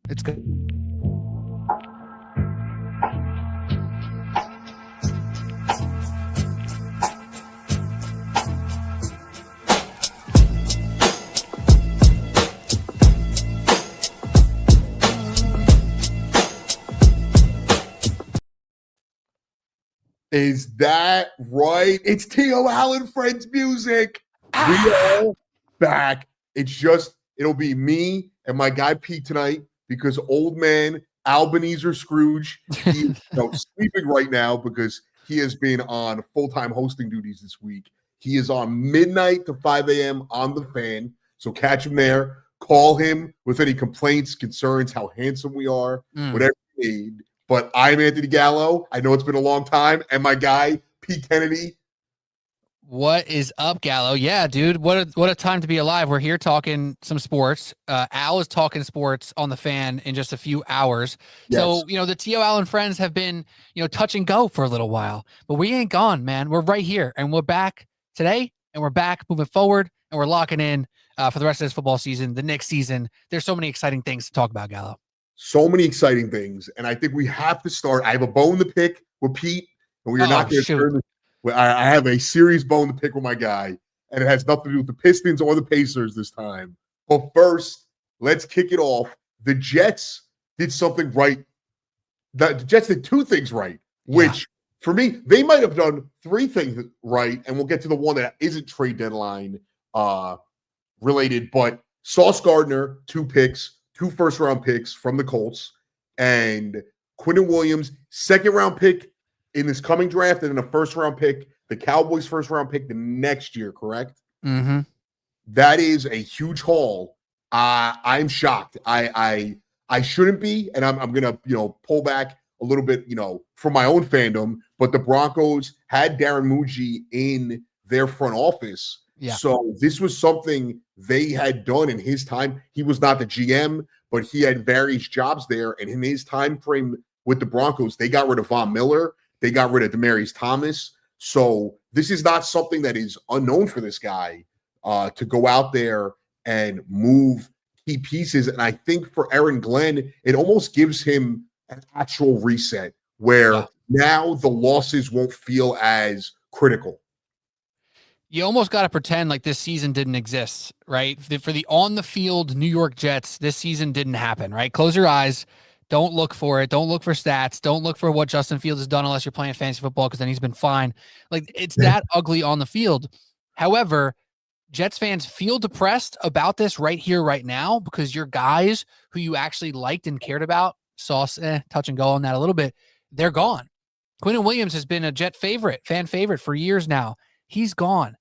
It's good. Is that right? It's TIO Al Friends music. We are back. It'll be me and my guy Pete tonight because old man Albanese Scrooge, he's sleeping right now because he has been on full-time hosting duties this week. He is on midnight to 5 a.m. on the fan. So catch him there. Call him with any complaints, concerns, how handsome we are, whatever you need. But I'm Anthony Gallo. I know it's been a long time. And my guy, Pete Kennedy. What is up, Gallo? Yeah, dude. What a time to be alive. We're here talking some sports. Al is talking sports on the fan in just a few hours. Yes. So, the TIO Al Friends have been, touch and go for a little while. But we ain't gone, man. We're right here. And we're back today. And we're back moving forward. And we're locking in for the rest of this football season, the next season. There's so many exciting things to talk about, Gallo. So many exciting things. And I think we have to start. I have a bone to pick with Pete. And we are not going to turn. I have a serious bone to pick with my guy. And it has nothing to do with the Pistons or the Pacers this time. But first, let's kick it off. The Jets did something right. The Jets did two things right, which for me, they might have done three things right. And we'll get to the one that isn't trade deadline related. But Sauce Gardner, 2 picks. 2 first-round picks from the Colts, and Quinnen Williams, second-round pick in this coming draft, and then a first-round pick, the Cowboys' first-round pick the next year, correct? Mm-hmm. That is a huge haul. I'm shocked. I shouldn't be, and I'm gonna pull back a little bit from my own fandom. But the Broncos had Darren Muji in their front office. Yeah. So this was something they had done in his time. He was not the GM, but he had various jobs there. And in his time frame with the Broncos, they got rid of Von Miller. They got rid of Demaryius Thomas. So this is not something that is unknown for this guy to go out there and move key pieces. And I think for Aaron Glenn, it almost gives him an actual reset where now the losses won't feel as critical. You almost got to pretend like this season didn't exist, right? For the on-the-field New York Jets, this season didn't happen, right? Close your eyes. Don't look for it. Don't look for stats. Don't look for what Justin Fields has done unless you're playing fantasy football, because then he's been fine. Like, it's that ugly on the field. However, Jets fans feel depressed about this right here, right now, because your guys who you actually liked and cared about, Sauce, touch and go on that a little bit, they're gone. Quinnen Williams has been a Jet favorite, fan favorite for years now. He's gone.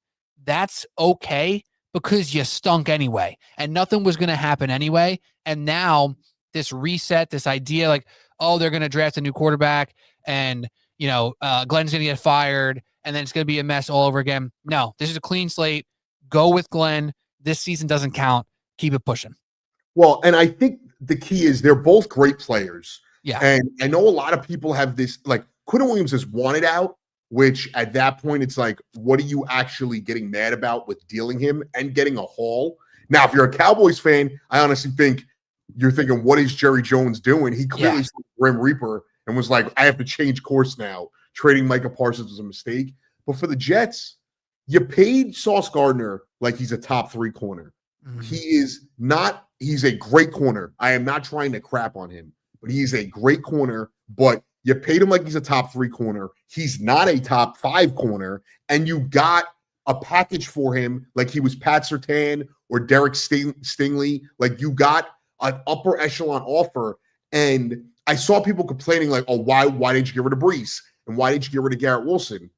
That's okay because you stunk anyway, and nothing was going to happen anyway. And now this reset, this idea like, oh, they're going to draft a new quarterback and, Glenn's going to get fired and then it's going to be a mess all over again. No, this is a clean slate. Go with Glenn. This season doesn't count. Keep it pushing. Well, and I think the key is they're both great players. Yeah. And I know a lot of people have this, like Quinnen Williams is wanted out, which at that point, it's like, what are you actually getting mad about with dealing him and getting a haul? Now, if you're a Cowboys fan, I honestly think you're thinking, what is Jerry Jones doing? He clearly saw Grim Reaper and was like, I have to change course now. Trading Micah Parsons was a mistake. But for the Jets, you paid Sauce Gardner like he's a top 3 corner. Mm-hmm. He is not. He's a great corner. I am not trying to crap on him, but he's a great corner. But you paid him like he's a top 3 corner. He's not a top 5 corner. And you got a package for him like he was Pat Surtain or Derek Stingley. Like you got an upper echelon offer. And I saw people complaining like, oh, why didn't you get rid of Brees? And why didn't you get rid of Garrett Wilson?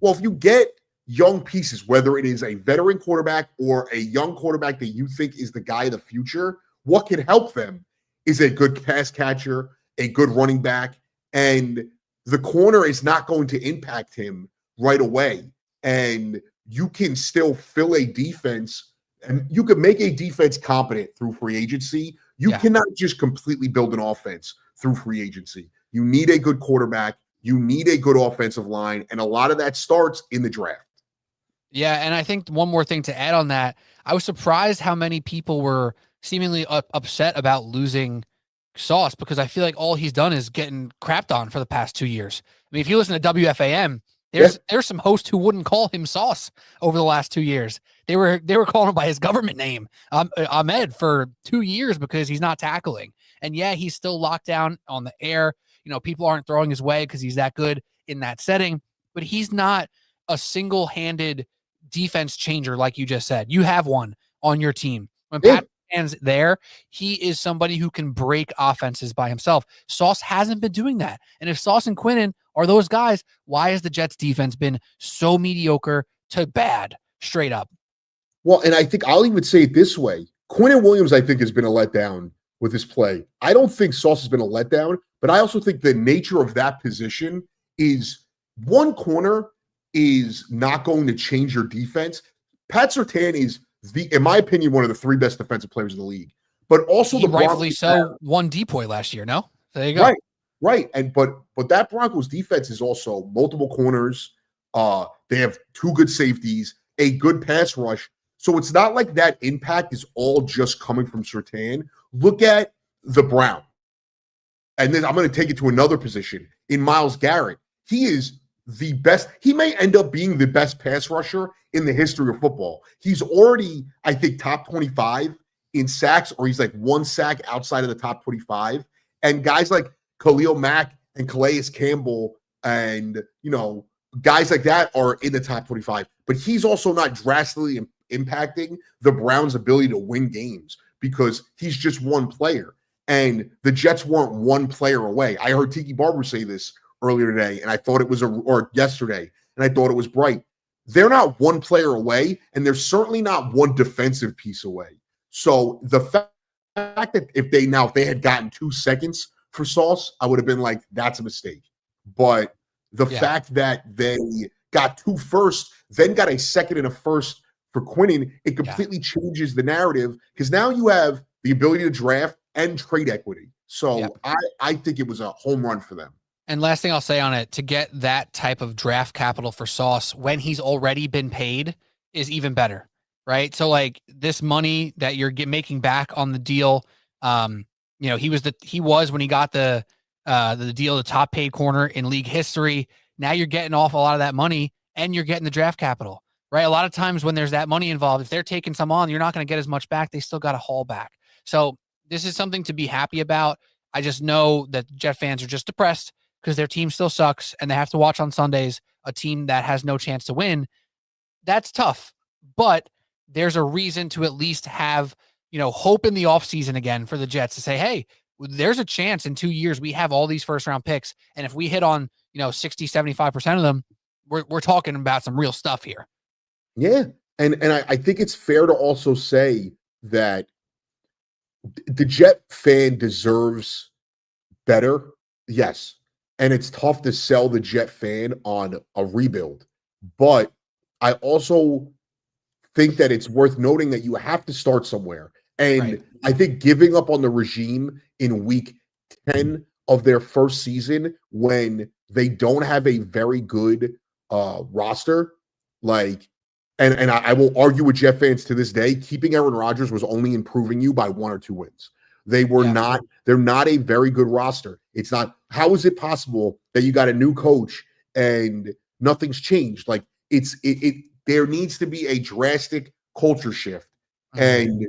Well, if you get young pieces, whether it is a veteran quarterback or a young quarterback that you think is the guy of the future, what can help them is a good pass catcher, a good running back, and the corner is not going to impact him right away. And you can still fill a defense, and you can make a defense competent through free agency. You cannot just completely build an offense through free agency. You need a good quarterback. You need a good offensive line, and a lot of that starts in the draft. Yeah, and I think one more thing to add on that, I was surprised how many people were seemingly upset about losing Sauce because I feel like all he's done is getting crapped on for the past 2 years. I mean, if you listen to WFAM, there's some hosts who wouldn't call him Sauce over the last 2 years. They were calling him by his government name, Ahmed, for 2 years because he's not tackling. And yeah, he's still locked down on the air. People aren't throwing his way because he's that good in that setting, but he's not a single-handed defense changer like you just said. You have one on your team. When Pat Shanahan's there, he is somebody who can break offenses by himself. Sauce hasn't been doing that. And if Sauce and Quinnen are those guys, why has the Jets defense been so mediocre to bad straight up? Well, and I think I'll even say it this way. Quinnen Williams, I think, has been a letdown with his play. I don't think Sauce has been a letdown, but I also think the nature of that position is one corner is not going to change your defense. Pat Surtain is, in my opinion, one of the 3 best defensive players in the league. But also he rightfully so won Depoy last year, no? There you go. Right. And but that Broncos defense is also multiple corners. They have 2 good safeties, a good pass rush. So it's not like that impact is all just coming from Surtain. Look at the Brown. And then I'm going to take it to another position. In Myles Garrett, he is the best. He may end up being the best pass rusher in the history of football. He's already, I think, top 25 in sacks, or he's like 1 sack outside of the top 25. And guys like Khalil Mack and Calais Campbell and, guys like that are in the top 25. But he's also not drastically impacting the Browns' ability to win games because he's just one player. And the Jets weren't one player away. I heard Tiki Barber say this earlier today, and I thought it was or yesterday, and I thought it was bright. They're not one player away, and they're certainly not one defensive piece away. So the fact that if they had gotten 2 seconds for Sauce, I would have been like, that's a mistake. But the fact that they got 2 firsts, then got a second and a first for Quinnen, it completely changes the narrative because now you have the ability to draft and trade equity. So I think it was a home run for them. And last thing I'll say on it, to get that type of draft capital for Sauce when he's already been paid is even better, right? So like this money that you're making back on the deal, he was when he got the deal, the top paid corner in league history. Now you're getting off a lot of that money and you're getting the draft capital, right? A lot of times when there's that money involved, if they're taking some on, you're not going to get as much back. They still got to haul back. So this is something to be happy about. I just know that Jet fans are just depressed because their team still sucks and they have to watch on Sundays a team that has no chance to win. That's tough, but there's a reason to at least have, hope in the offseason again for the Jets to say, hey, there's a chance in 2 years we have all these first round picks. And if we hit on, 60, 75% of them, we're talking about some real stuff here. Yeah. And I think it's fair to also say that the Jet fan deserves better. Yes. And it's tough to sell the Jet fan on a rebuild. But I also think that it's worth noting that you have to start somewhere. And I think giving up on the regime in week 10 of their first season when they don't have a very good roster, and I will argue with Jet fans to this day, keeping Aaron Rodgers was only improving you by 1 or 2 wins. They're not a very good roster. It's not, how is it possible that you got a new coach and nothing's changed? Like there needs to be a drastic culture shift. And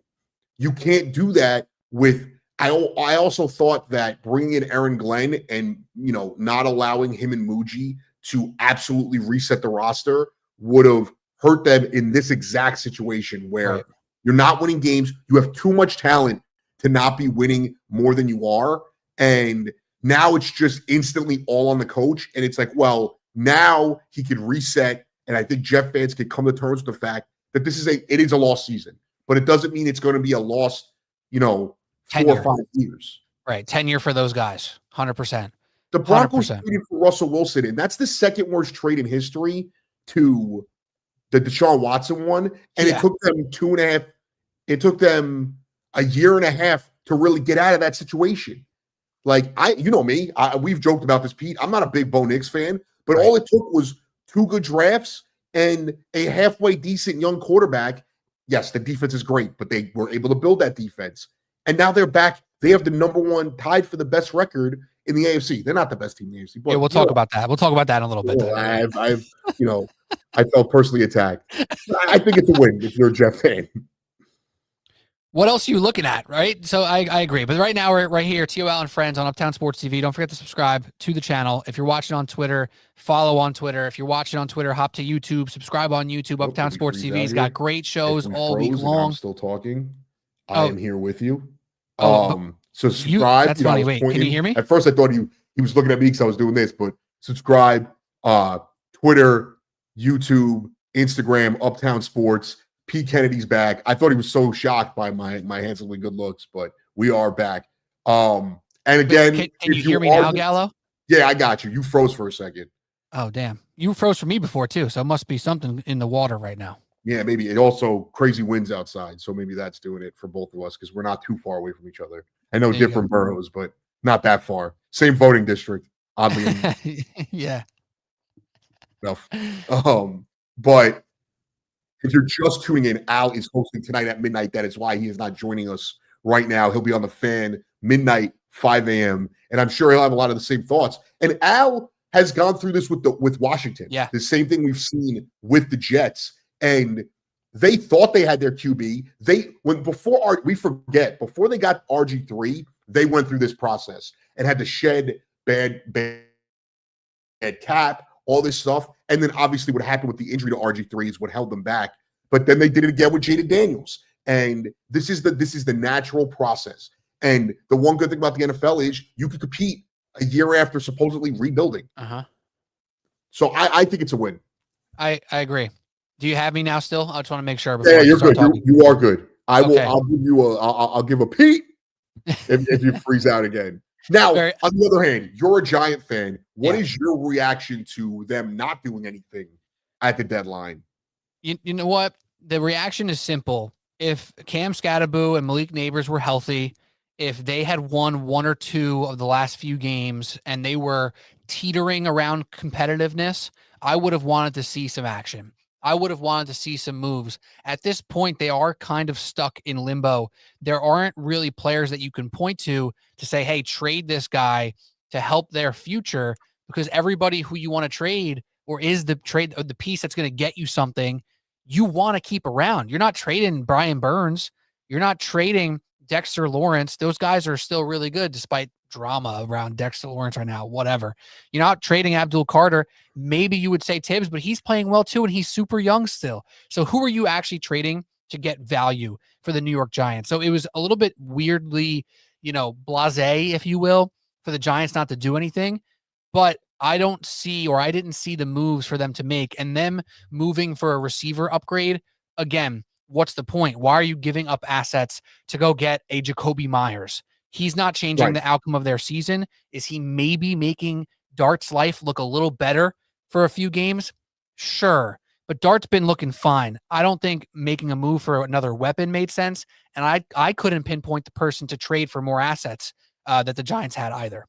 you can't do that with, I also thought that bringing in Aaron Glenn and, not allowing him and Muji to absolutely reset the roster would have hurt them in this exact situation where you're not winning games. You have too much talent to not be winning more than you are. And now it's just instantly all on the coach. And it's like, well, now he could reset. And I think Jet fans could come to terms with the fact that it is a lost season, but it doesn't mean it's going to be a lost, 4 or 5 years. Right. tenure for those guys. 100%. The Broncos traded for Russell Wilson, and that's the second worst trade in history to the Deshaun Watson one. And it took them 2.5. It took them a year and a half to really get out of that situation. Like me, we've joked about this, Pete. I'm not a big Bo Nix fan, but all it took was 2 good drafts and a halfway decent young quarterback. Yes, the defense is great, but they were able to build that defense. And now they're back They have the number one, tied for the best record in the AFC. They're not the best team in the AFC, but Yeah, we'll talk about that. We'll talk about that in a little bit. I've I felt personally attacked. I think it's a win if you're a Jeff fan. What else are you looking at, right? So I agree. But right now, we're right here, TIO Al Friends on Uptown Sports TV. Don't forget to subscribe to the channel. If you're watching on Twitter, follow on Twitter. If you're watching on Twitter, hop to YouTube, subscribe on YouTube. Uptown Sports TV's got great shows all week long. I'm still talking. I am here with you. Oh, so subscribe. That's funny. Wait, can you hear me? At first, I thought he was looking at me because I was doing this, but subscribe, Twitter, YouTube, Instagram, Uptown Sports. P. Kennedy's back. I thought he was so shocked by my handsomely good looks, but we are back. And again, can you hear me now, Gallo? Yeah, I got you. You froze for a second. Oh, damn. You froze for me before too, so it must be something in the water right now. Yeah, maybe. It also crazy winds outside, so maybe that's doing it for both of us because we're not too far away from each other. I know different boroughs, but not that far. Same voting district, oddly. Yeah. Enough. But if you're just tuning in, Al is hosting tonight at midnight. That is why he is not joining us right now. He'll be on the Fan midnight, 5 a.m. And I'm sure he'll have a lot of the same thoughts. And Al has gone through this with Washington. Yeah. The same thing we've seen with the Jets. And they thought they had their QB. Before they got RG3, they went through this process and had to shed bad cap, all this stuff. And then obviously what happened with the injury to RG3 is what held them back. But then they did it again with Jaden Daniels. And this is the natural process. And the one good thing about the NFL is you can compete a year after supposedly rebuilding. So I think it's a win. I agree. Do you have me now still? I just want to make sure. Yeah, you're good. You are good. I'll give a Pete if you freeze out again. Now, on the other hand, you're a Giant fan. What is your reaction to them not doing anything at the deadline? You know what? The reaction is simple. If Cam Scatterboo and Malik Neighbors were healthy, if they had won one or two of the last few games and they were teetering around competitiveness, I would have wanted to see some action. I would have wanted to see some moves. At this point, they are kind of stuck in limbo. There aren't really players that you can point to say, hey, trade this guy to help their future, because everybody who you want to trade or is the trade or the piece that's going to get you something, you want to keep around. You're not trading Brian Burns. You're not trading Dexter Lawrence. Those guys are still really good despite drama around Dexter Lawrence right now, whatever. You're not trading Abdul Carter. Maybe you would say Tibbs, but he's playing well too, and he's super young still. So who are you actually trading to get value for the New York Giants? So it was a little bit weirdly, blasé, if you will, for the Giants not to do anything. But I didn't see the moves for them to make, and them moving for a receiver upgrade. Again, what's the point? Why are you giving up assets to go get a Jacoby Myers? He's not changing the outcome of their season. Is he maybe making Dart's life look a little better for a few games? Sure. But Dart's been looking fine. I don't think making a move for another weapon made sense. And I couldn't pinpoint the person to trade for more assets that the Giants had either.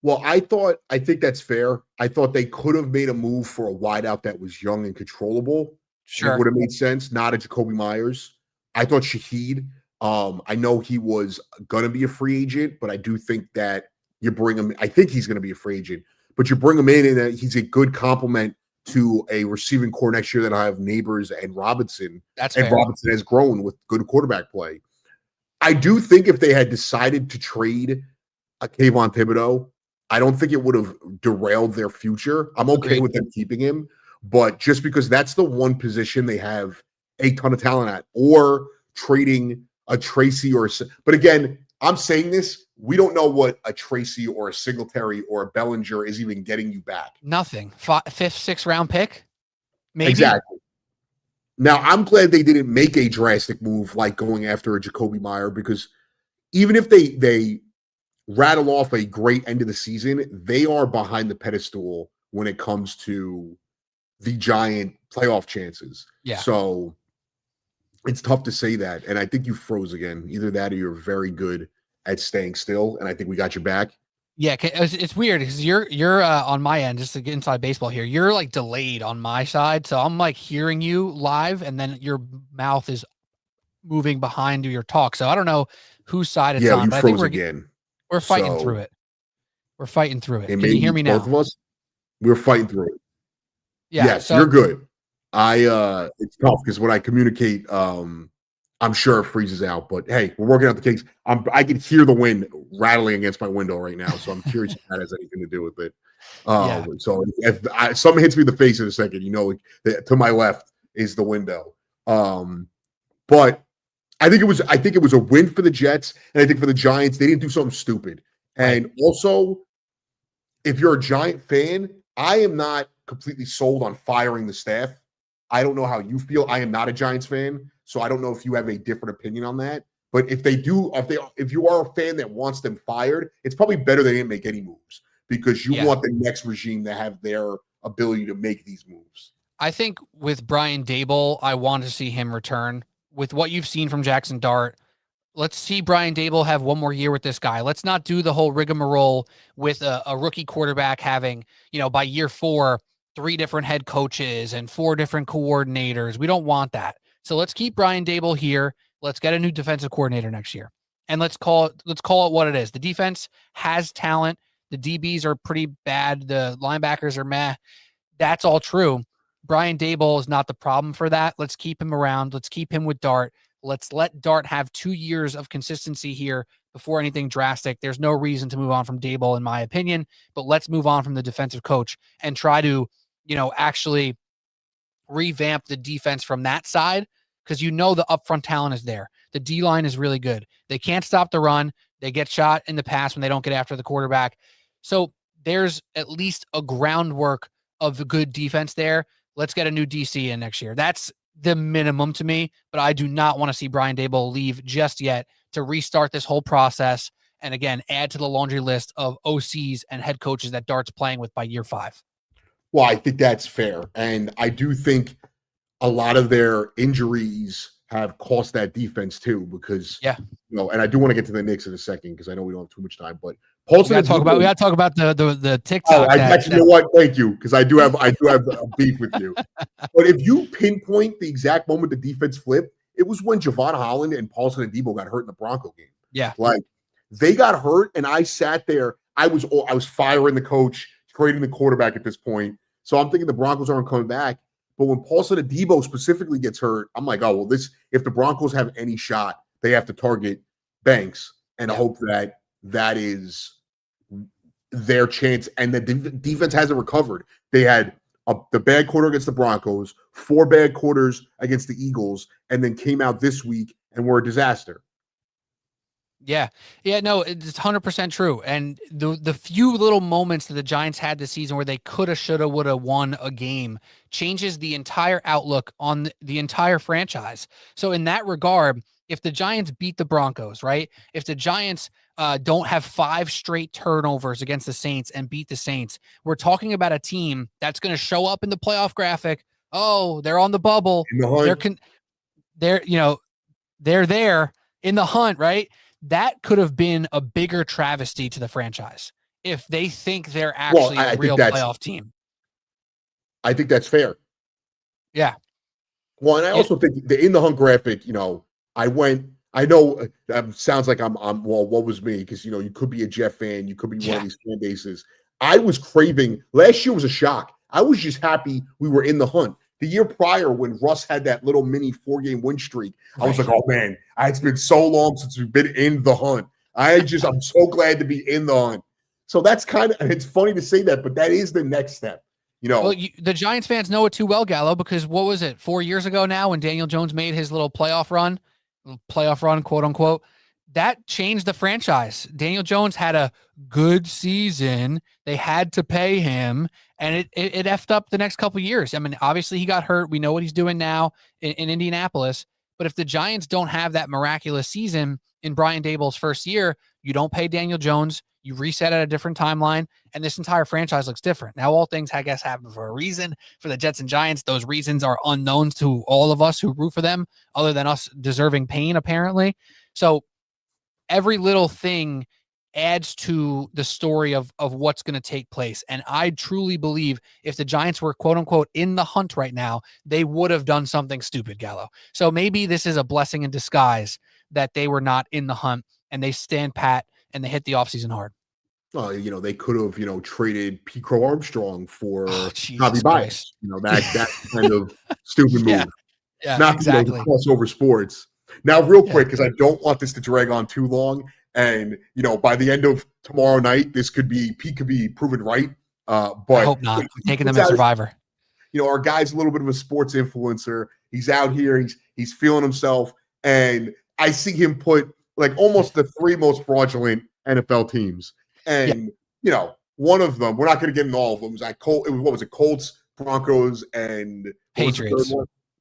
Well, I think that's fair. I thought they could have made a move for a wideout that was young and controllable. Sure. It would have made sense. Not a Jacoby Myers. I thought Shaheed. I know he was going to be a free agent, but I do think that you bring him. I think he's going to be a free agent, but you bring him in and he's a good complement to a receiving core next year that I have Neighbors and Robinson. That's and fair. Robinson has grown with good quarterback play. I do think if they had decided to trade a Kayvon Thibodeau, I don't think it would have derailed their future. I'm okay with them keeping him, but just because that's the one position they have a ton of talent at, or trading a Tracy but again, I'm saying this, we don't know what a Tracy or a Singletary or a Bellinger is even getting you back. Nothing. Fifth, sixth round pick? Maybe. Exactly. Now, I'm glad they didn't make a drastic move like going after a Jacoby Meyer, because even if they rattle off a great end of the season, they are behind the pedestal when it comes to the Giant playoff chances. Yeah. So it's tough to say that. And I think you froze again. Either that or you're very good at staying still. And I think we got you back. Yeah, it's weird because you're on my end, just to get inside baseball here. You're like delayed on my side. So I'm like hearing you live and then your mouth is moving behind your talk. So I don't know. whose side it's Yeah, on, you but I think froze again. we're fighting So through it. We're fighting through it. it Can you hear maybe me both now? of us. We're fighting through it. Yeah. Yes, you're So good. It's tough because when I communicate, I'm sure it freezes out. But hey, we're working out the kinks. I can hear the wind rattling against my window right now, so I'm curious if that has anything to do with it. yeah, So if something hits me in the face in a second, to my left is the window. But I think it was a win for the Jets, and I think for the Giants, they didn't do something stupid. right. And also, if you're a Giant fan, I am not completely sold on firing the staff. I don't know how you feel. I am not a Giants fan, so I don't know if you have a different opinion on that. But if you are a fan that wants them fired, it's probably better they didn't make any moves because you Yeah. want the next regime to have their ability to make these moves. I think with Brian Dable, I want to see him return. With what you've seen from Jackson Dart, let's see Brian Dable have one more year with this guy. Let's not do the whole rigmarole with a rookie quarterback having, by year 4, 3 different head coaches and 4 different coordinators. We don't want that. So let's keep Brian Dable here. Let's get a new defensive coordinator next year. And let's call it what it is. The defense has talent. The DBs are pretty bad. The linebackers are meh. That's all true. Brian Dable is not the problem for that. Let's keep him around. Let's keep him with Dart. Let's let Dart have 2 years of consistency here before anything drastic. There's no reason to move on from Dable, in my opinion, but let's move on from the defensive coach and try to, actually revamp the defense from that side because the upfront talent is there. The D line is really good. They can't stop the run. They get shot in the pass when they don't get after the quarterback. So there's at least a groundwork of a good defense there. Let's get a new DC in next year. That's the minimum to me, but I do not want to see Brian Dable leave just yet to restart this whole process and again add to the laundry list of OCs and head coaches that Dart's playing with by year 5. Well, I think that's fair. And I do think a lot of their injuries have cost that defense too, because Yeah. And I do want to get to the Knicks in a second because I know we don't have too much time. But We got to talk about the TikTok. You know what? Thank you, because I do have a beef with you. But if you pinpoint the exact moment the defense flipped, it was when Javon Holland and Paulson Adebo got hurt in the Bronco game. Yeah, like they got hurt, and I sat there. I was firing the coach, trading the quarterback at this point. So I'm thinking the Broncos aren't coming back. But when Paulson Adebo specifically gets hurt, I'm like, oh well, if the Broncos have any shot, they have to target Banks and hope that is their chance. And the defense hasn't recovered. They had the bad quarter against the Broncos, 4 bad quarters against the Eagles, and then came out this week and were a disaster. Yeah. No, it's 100% true. And the few little moments that the Giants had this season where they coulda, shoulda, woulda won a game changes the entire outlook on the entire franchise. So in that regard, if the Giants beat the Broncos, right? If the Giants don't have 5 straight turnovers against the Saints and beat the Saints, we're talking about a team that's going to show up in the playoff graphic. Oh, they're on the bubble. They're there in the hunt, right? That could have been a bigger travesty to the franchise if they think they're actually a real playoff team. I think that's fair. Yeah. Well, and I also think the in the hunt graphic, I know sounds like well, what was me? Because, you could be a Jet fan. You could be one of these fan bases. I was craving, last year was a shock. I was just happy we were in the hunt. The year prior, when Russ had that little mini 4-game win streak, I was like, oh man, it's been so long since we've been in the hunt. I'm so glad to be in the hunt. So that's it's funny to say that, but that is the next step. Well, the Giants fans know it too well, Gallo, because what was it, 4 years ago now when Daniel Jones made his little playoff run, quote unquote, that changed the franchise. Daniel Jones had a good season. They had to pay him, and it effed up the next couple of years. I mean, obviously he got hurt. We know what he's doing now in Indianapolis. But if the Giants don't have that miraculous season in Brian Dable's first year, you don't pay Daniel Jones. You reset at a different timeline, and this entire franchise looks different. Now, all things, I guess, happen for a reason. For the Jets and Giants, those reasons are unknown to all of us who root for them, other than us deserving pain, apparently. So every little thing adds to the story of what's going to take place. And I truly believe if the Giants were, quote unquote, in the hunt right now, they would have done something stupid, Gallo. So maybe this is a blessing in disguise that they were not in the hunt, and they stand pat and they hit the offseason hard. They could have, traded P. Crow Armstrong for Jesus Javi Christ. Baez. That kind of stupid Yeah. move. Yeah, Not exactly. to cross over sports. Now, real Yeah. quick, because I don't want this to drag on too long, and by the end of tomorrow night, Pete could be proven right. But I hope not. I'm taking them in Survivor. Our guy's a little bit of a sports influencer. He's out here. He's feeling himself, and I see him put like almost the 3 most fraudulent NFL teams, and one of them. We're not going to get into all of them. What was it? Colts, Broncos, and Patriots.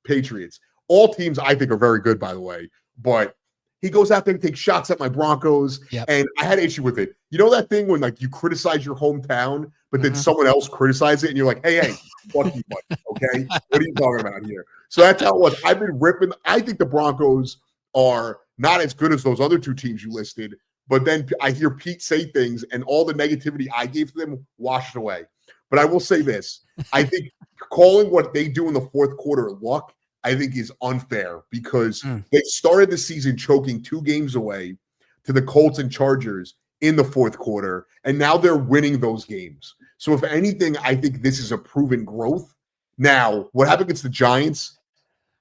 Patriots. All teams I think are very good, by the way. But he goes out there and takes shots at my Broncos, and I had an issue with it. You know that thing when like you criticize your hometown, but then someone else criticizes it, and you're like, hey, fuck you, buddy. Okay, what are you talking about here? So that's how it was. I've been ripping. I think the Broncos are not as good as those other 2 teams you listed. But then I hear Pete say things, and all the negativity I gave to them washed away. But I will say this: I think calling what they do in the fourth quarter luck, I think, is unfair because they started the season choking 2 games away to the Colts and Chargers in the fourth quarter, and now they're winning those games. So if anything, I think this is a proven growth. Now, what happened against the Giants,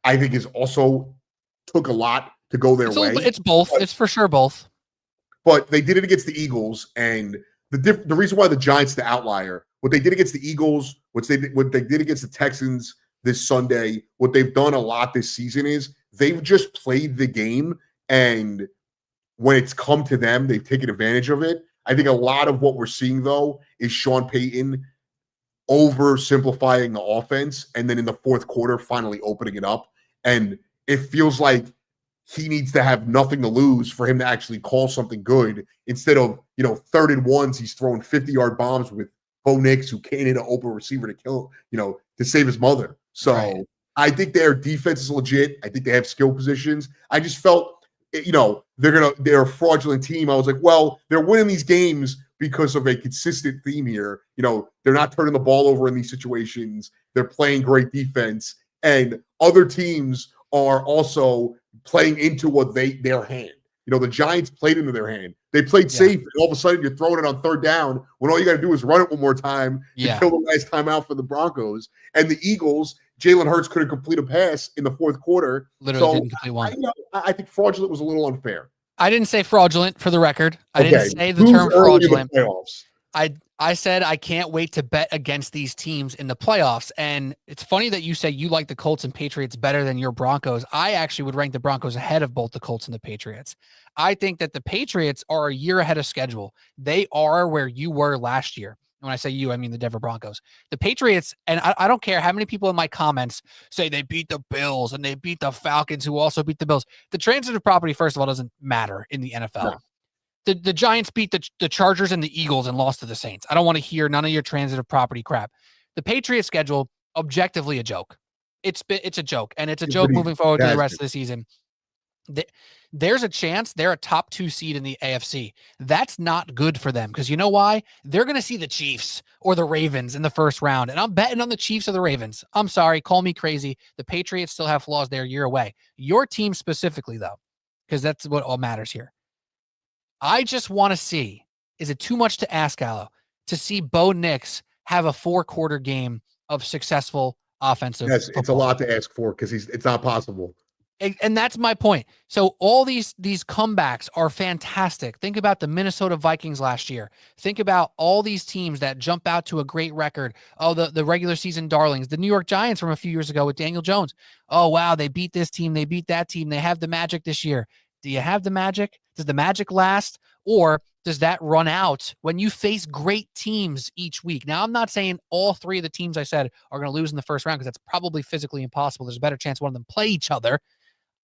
I think, is also took a lot to go their way. It's both. It's for sure both. But they did it against the Eagles, and the reason why the Giants the outlier, what they did against the Eagles, what they did against the Texans this Sunday, what they've done a lot this season is they've just played the game, and when it's come to them, they've taken advantage of it. I think a lot of what we're seeing, though, is Sean Payton oversimplifying the offense, and then in the fourth quarter, finally opening it up. And it feels like he needs to have nothing to lose for him to actually call something good instead of, 3rd and 1s, he's throwing 50-yard bombs with Bo Nix, who can't hit an open receiver to kill, to save his mother. So I think their defense is legit. I think they have skill positions. I just felt, they're a fraudulent team. I was like, well, they're winning these games because of a consistent theme here. They're not turning the ball over in these situations. They're playing great defense, and other teams are also playing into what their hand. The Giants played into their hand. They played safe, and all of a sudden you're throwing it on 3rd down when all you got to do is run it one more time to kill the last time out for the Broncos. And the Eagles, Jalen Hurts couldn't complete a pass in the fourth quarter. Literally didn't complete one. I think fraudulent was a little unfair. I didn't say fraudulent, for the record. I didn't say the term fraudulent. I said I can't wait to bet against these teams in the playoffs. And it's funny that you say you like the Colts and Patriots better than your Broncos. I actually would rank the Broncos ahead of both the Colts and the Patriots. I think that the Patriots are a year ahead of schedule. They are where you were last year. When I say you, I mean the Denver Broncos. The Patriots, and I don't care how many people in my comments say they beat the Bills and they beat the Falcons, who also beat the Bills. The transitive property, first of all, doesn't matter in the NFL. No. The Giants beat the Chargers and the Eagles and lost to the Saints. I don't want to hear none of your transitive property crap. The Patriots schedule, objectively a joke. It's a joke, and it's a joke moving forward to the rest of the season. There's a chance they're a top 2 seed in the AFC. That's not good for them because you know why? They're going to see the Chiefs or the Ravens in the first round, and I'm betting on the Chiefs or the Ravens. I'm sorry, call me crazy. The Patriots still have flaws. They're a year away. Your team specifically, though, because that's what all matters here. I just want to see, is it too much to ask, Gallo, to see Bo Nix have a 4-quarter game of successful offensive football? It's a lot to ask for because it's not possible. And that's my point. So all these comebacks are fantastic. Think about the Minnesota Vikings last year. Think about all these teams that jump out to a great record. Oh, the regular season darlings, the New York Giants from a few years ago with Daniel Jones. Oh, wow, they beat this team. They beat that team. They have the magic this year. Do you have the magic? Does the magic last? Or does that run out when you face great teams each week? Now, I'm not saying all 3 of the teams I said are going to lose in the first round because that's probably physically impossible. There's a better chance one of them play each other.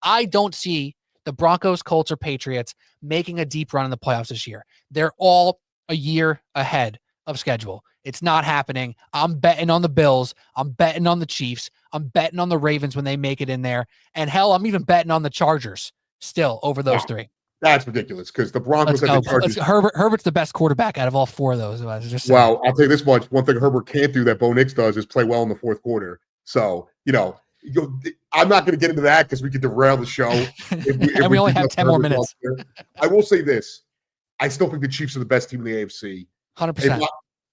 I don't see the Broncos, Colts, or Patriots making a deep run in the playoffs this year. They're all a year ahead of schedule. It's not happening. I'm betting on the Bills. I'm betting on the Chiefs. I'm betting on the Ravens when they make it in there. And hell, I'm even betting on the Chargers still over those 3. That's ridiculous because the Broncos have the Chargers. Herbert's the best quarterback out of all 4 of those. Well, I'll tell you this much. One thing Herbert can't do that Bo Nix does is play well in the fourth quarter. So, I'm not going to get into that because we could derail the show. And we only have 10 more minutes. I will say this. I still think the Chiefs are the best team in the AFC. 100%.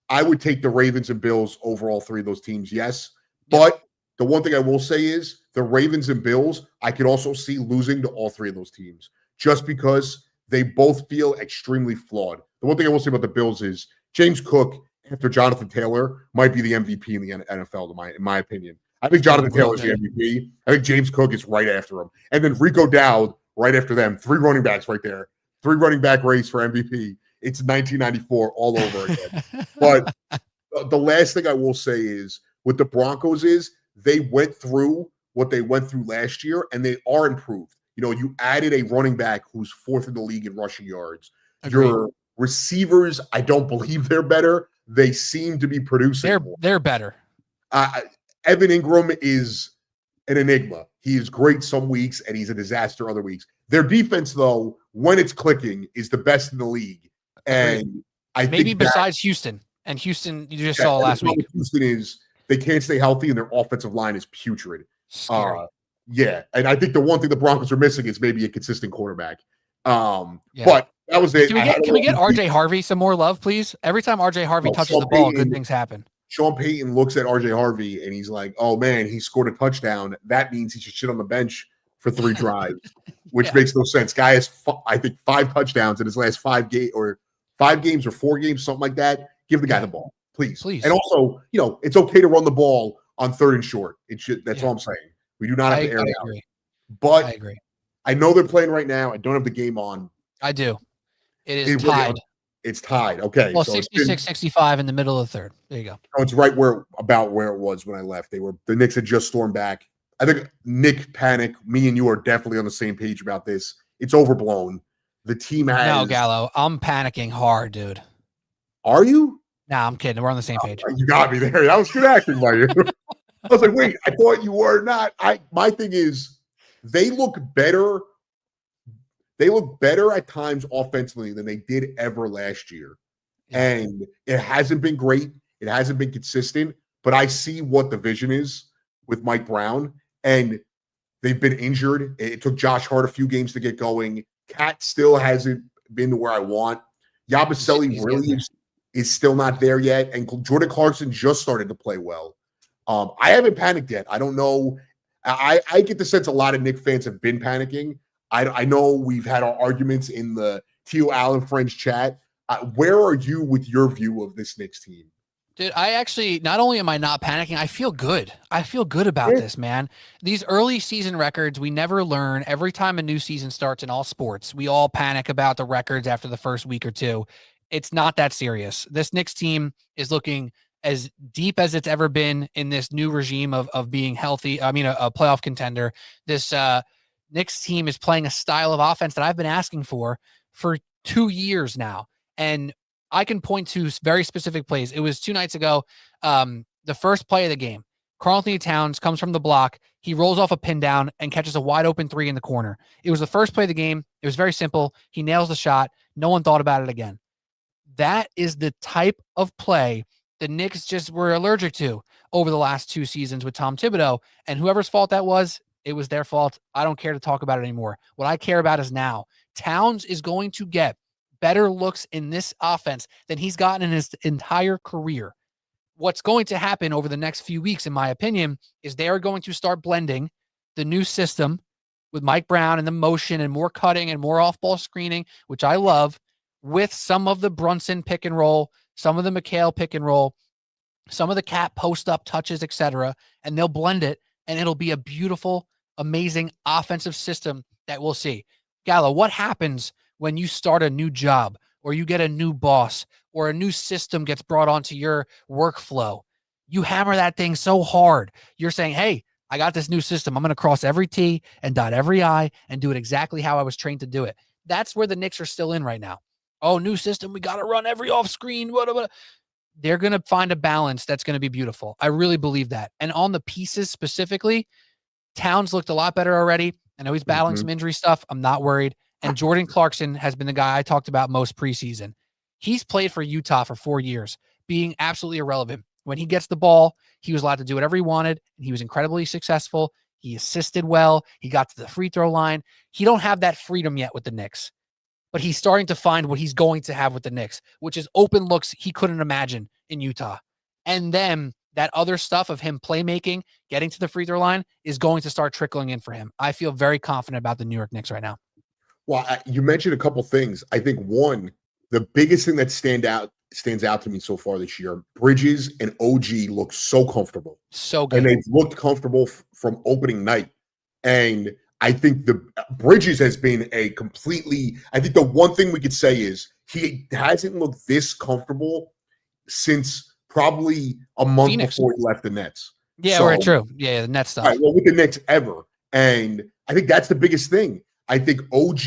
I would take the Ravens and Bills over all three of those teams, yes. But the one thing I will say is the Ravens and Bills, I could also see losing to all three of those teams just because they both feel extremely flawed. The one thing I will say about the Bills is James Cook, after Jonathan Taylor, might be the MVP in the NFL, in my opinion. I think Jonathan Taylor is the MVP. I think James Cook is right after him. And then Rico Dowd right after them. 3 running backs right there. 3 running back race for MVP. It's 1994 all over again. But the last thing I will say is with the Broncos is they went through what they went through last year, and they are improved. You added a running back who's 4th in the league in rushing yards. Agreed. Your receivers, I don't believe they're better. They seem to be producing more. They're better. Evan Ingram is an enigma. He is great some weeks, and he's a disaster other weeks. Their defense, though, when it's clicking, is the best in the league. And I maybe think besides Houston. And Houston, you just saw last week. Houston is they can't stay healthy, and their offensive line is putrid. Scary. And I think the one thing the Broncos are missing is maybe a consistent quarterback. But that was it. Can we get RJ Harvey some more love, please? Every time RJ Harvey touches the ball, good things happen. Sean Payton looks at RJ Harvey and he's like, oh man, he scored a touchdown. That means he should sit on the bench for 3 drives, which makes no sense. Guy has, I think, 5 touchdowns in his last 5 games or 4 games, something like that. Give the guy the ball, please. And also, it's okay to run the ball on 3rd and short. It should. That's all I'm saying. We do not have to air it out. But I agree. I know they're playing right now. I don't have the game on. I do. It is tied. It's tied. Okay. Well, 66-65 in the middle of the 3rd. There you go. Oh, it's right about where it was when I left. The Knicks had just stormed back. I think Nick panic. Me and you are definitely on the same page about this. It's overblown. The team has. No, Gallo. I'm panicking hard, dude. Are you? Nah, I'm kidding. We're on the same page. You got me there. That was good acting by you. I was like, wait, I thought you were not. My thing is, they look better. They look better at times offensively than they did ever last year. And it hasn't been great. It hasn't been consistent. But I see what the vision is with Mike Brown. And they've been injured. It took Josh Hart a few games to get going. Cat still hasn't been to where I want. Yabusele really is still not there yet. And Jordan Clarkson just started to play well. I haven't panicked yet. I don't know. I get the sense a lot of Knicks fans have been panicking. I know we've had our arguments in the TIO Al Friends chat. Where are you with your view of this Knicks team? Dude, I actually, not only am I not panicking, I feel good. I feel good about this, man. These early season records, we never learn. Every time a new season starts in all sports, we all panic about the records after the first week or two. It's not that serious. This Knicks team is looking as deep as it's ever been in this new regime of being healthy. I mean, a playoff contender. This Knicks team is playing a style of offense that I've been asking for 2 years now. And I can point to very specific plays. It was 2 nights ago. The first play of the game, Karl-Anthony Towns comes from the block. He rolls off a pin down and catches a wide open 3 in the corner. It was the first play of the game. It was very simple. He nails the shot. No one thought about it again. That is the type of play the Knicks just were allergic to over the last 2 seasons with Tom Thibodeau. And whoever's fault that was, it was their fault. I don't care to talk about it anymore. What I care about is now. Towns is going to get better looks in this offense than he's gotten in his entire career. What's going to happen over the next few weeks, in my opinion, is they are going to start blending the new system with Mike Brown and the motion and more cutting and more off-ball screening, which I love, with some of the Brunson pick and roll, some of the McHale pick and roll, some of the Cat post-up touches, etc., and they'll blend it, and it'll be a beautiful, amazing offensive system that we'll see. Gallo, what happens when you start a new job or you get a new boss or a new system gets brought onto your workflow? You hammer that thing so hard. You're saying, hey, I got this new system. I'm going to cross every T and dot every I and do it exactly how I was trained to do it. That's where the Knicks are still in right now. Oh, new system. We got to run every off screen. They're going to find a balance that's going to be beautiful. I really believe that. And on the pieces specifically, Towns looked a lot better already. I know he's battling some injury stuff. I'm not worried. And Jordan Clarkson has been the guy I talked about most preseason. He's played for Utah for 4 years, being absolutely irrelevant. When he gets the ball, he was allowed to do whatever he wanted. And he was incredibly successful. He assisted well. He got to the free throw line. He don't have that freedom yet with the Knicks, but he's starting to find what he's going to have with the Knicks, which is open looks he couldn't imagine in Utah. And then that other stuff of him playmaking, getting to the free throw line is going to start trickling in for him. I feel very confident about the New York Knicks right now. Well, you mentioned a couple things. I think one, the biggest thing that stands out to me so far this year, Bridges and OG look so comfortable. So good. And they've looked comfortable from opening night. And I think the Bridges has been I think the one thing we could say is he hasn't looked this comfortable since probably a month Phoenix. before he left the Nets. Yeah, right, true. Yeah, the Nets stuff. Right, well, with the Knicks ever. And I think that's the biggest thing. I think OG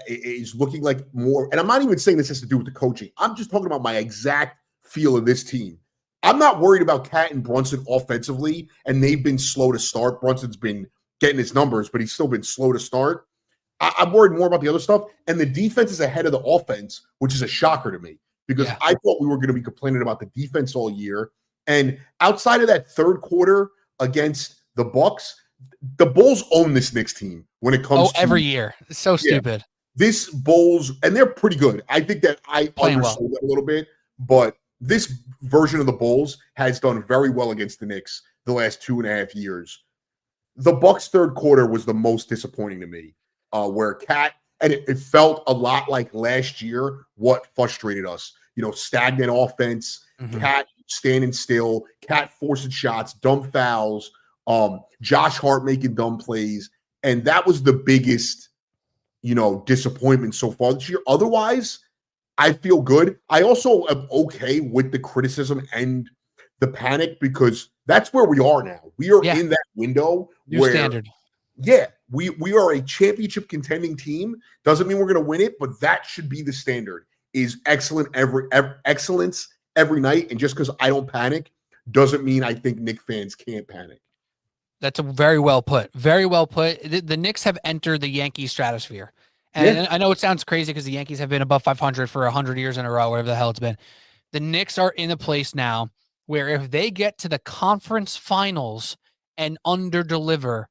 is looking like more, and I'm not even saying this has to do with the coaching. I'm just talking about my exact feel of this team. I'm not worried about Cat and Brunson offensively, and they've been slow to start. Brunson's been getting his numbers, but he's still been slow to start. I'm worried more about the other stuff, and the defense is ahead of the offense, which is a shocker to me because I thought we were going to be complaining about the defense all year. And outside of that third quarter against the Bucks, the Bulls own this Knicks team when it comes to every year. It's so stupid. This Bulls, and they're pretty good. I think that I undersold it a little bit, but this version of the Bulls has done very well against the Knicks the last 2.5 years. The Bucks' third quarter was the most disappointing to me, where Cat, and it felt a lot like last year what frustrated us. Stagnant offense, Cat standing still, Cat forcing shots, dumb fouls, Josh Hart making dumb plays, and that was the biggest, disappointment so far this year. Otherwise, I feel good. I also am okay with the criticism and the panic because that's where we are now. We are in that window New where standard. Yeah, we are a championship contending team. Doesn't mean we're going to win it, but that should be the standard. Is excellence every night, and just because I don't panic doesn't mean I think Knicks fans can't panic. That's a very well put. Very well put. The Knicks have entered the Yankees stratosphere. And I know it sounds crazy because the Yankees have been above 500 for 100 years in a row, whatever the hell it's been. The Knicks are in a place now where if they get to the conference finals and underdeliver,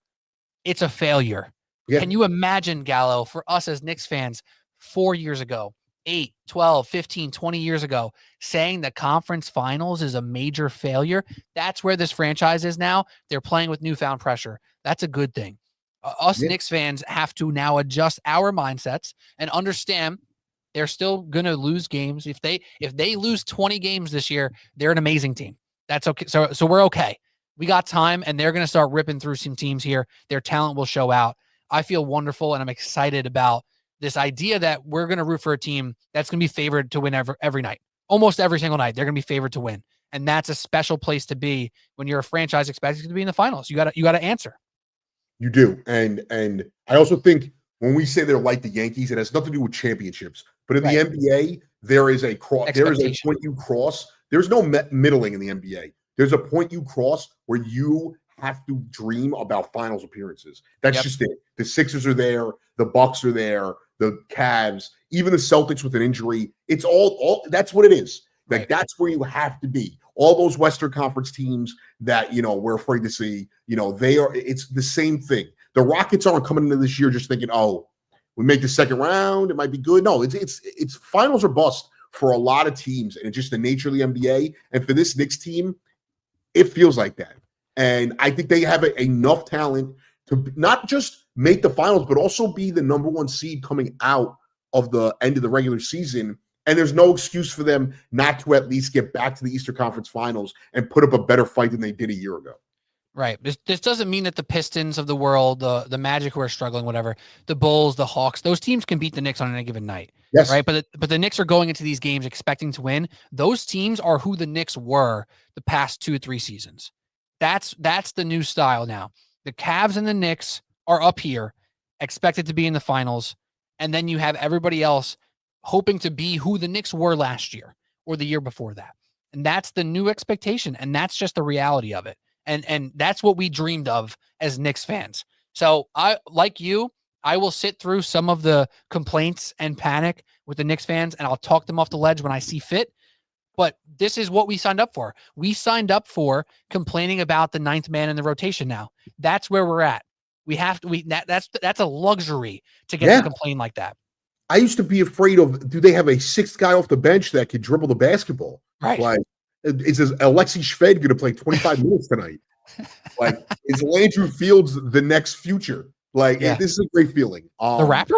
it's a failure. Yeah. Can you imagine, Gallo, for us as Knicks fans 4 years ago, 8, 12, 15, 20 years ago, saying the conference finals is a major failure? That's where this franchise is now. They're playing with newfound pressure. That's a good thing. Us Knicks fans have to now adjust our mindsets and understand they're still going to lose games. If they lose 20 games this year, they're an amazing team. That's okay. So we're okay. We got time, and they're going to start ripping through some teams here. Their talent will show out. I feel wonderful, and I'm excited about this idea that we're going to root for a team that's going to be favored to win every night. Almost every single night, they're going to be favored to win. And that's a special place to be when you're a franchise expected to be in the finals. You got to answer. You do. And I also think when we say they're like the Yankees, it has nothing to do with championships. But in the NBA, there is a cross. There is a point you cross. There's no middling in the NBA. There's a point you cross where you have to dream about finals appearances. That's just it. The Sixers are there. The Bucks are there. The Cavs, even the Celtics with an injury. It's all that's what it is. Like that's where you have to be. All those Western Conference teams that, we're afraid to see, it's the same thing. The Rockets aren't coming into this year just thinking, oh, we make the second round, it might be good. No, it's finals or bust for a lot of teams, and it's just the nature of the NBA. And for this Knicks team, it feels like that. And I think they have enough talent to not just make the finals, but also be the number one seed coming out of the end of the regular season. And there's no excuse for them not to at least get back to the Eastern Conference Finals and put up a better fight than they did a year ago. Right. This doesn't mean that the Pistons of the world, the Magic who are struggling, whatever, the Bulls, the Hawks, those teams can beat the Knicks on any given night. Yes. Right. But the Knicks are going into these games expecting to win. Those teams are who the Knicks were the past 2-3 seasons. That's the new style now. The Cavs and the Knicks are up here, expected to be in the finals. And then you have everybody else hoping to be who the Knicks were last year or the year before that. And that's the new expectation. And that's just the reality of it. And that's what we dreamed of as Knicks fans. So I will sit through some of the complaints and panic with the Knicks fans, and I'll talk them off the ledge when I see fit. But this is what we signed up for. We signed up for complaining about the ninth man in the rotation now. That's where we're at. We have to, that's a luxury to get to complain like that. I used to be afraid of, do they have a sixth guy off the bench that could dribble the basketball? Right. Like, is Alexi Shved going to play 25 minutes tonight? Like, is Landry Fields the next future? Like, this is a great feeling. The rapper?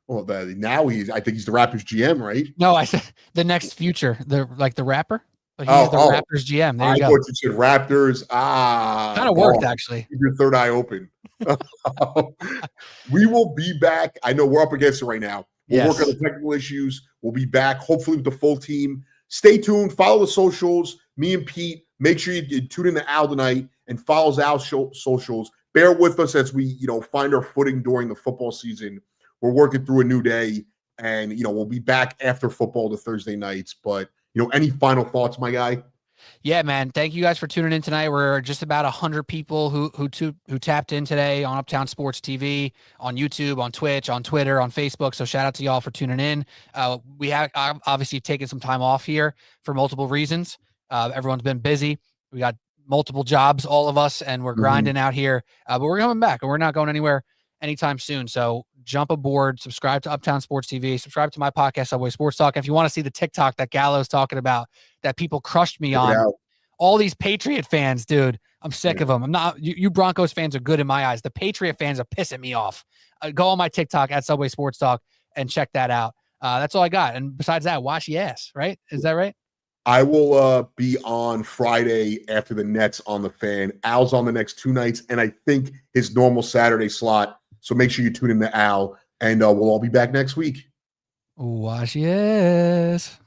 Well, now I think he's the Raptors GM, right? No, I said the next future. The rapper? But he's the Raptors GM. There you go. I thought you said Raptors. Kind of worked, actually. Keep your third eye open. We will be back. I know we're up against it right now. We'll work on the technical issues. We'll be back, hopefully, with the full team. Stay tuned. Follow the socials. Me and Pete. Make sure you tune in to Al tonight and follow Al's socials. Bear with us as we, find our footing during the football season. We're working through a new day, and we'll be back after football to Thursday nights. But any final thoughts, my guy? Yeah, man. Thank you guys for tuning in tonight. We're just about 100 people who tapped in today on Uptown Sports TV, on YouTube, on Twitch, on Twitter, on Facebook. So shout out to y'all for tuning in. We have obviously taken some time off here for multiple reasons. Everyone's been busy. We got multiple jobs, all of us, and we're grinding out here. But we're coming back, and we're not going anywhere anytime soon. So jump aboard, subscribe to Uptown Sports TV, subscribe to my podcast, Subway Sports Talk. If you want to see the TikTok that Gallo's talking about, that people crushed me on, all these Patriot fans, dude, I'm sick of them. I'm not, you Broncos fans are good in my eyes. The Patriot fans are pissing me off. Go on my TikTok at Subway Sports Talk and check that out. That's all I got. And besides that, wash your ass, right? Is that right? I will be on Friday after the Nets on the Fan. Al's on the next 2 nights, and I think his normal Saturday slot. So make sure you tune in to Al, and we'll all be back next week. Wash your ass.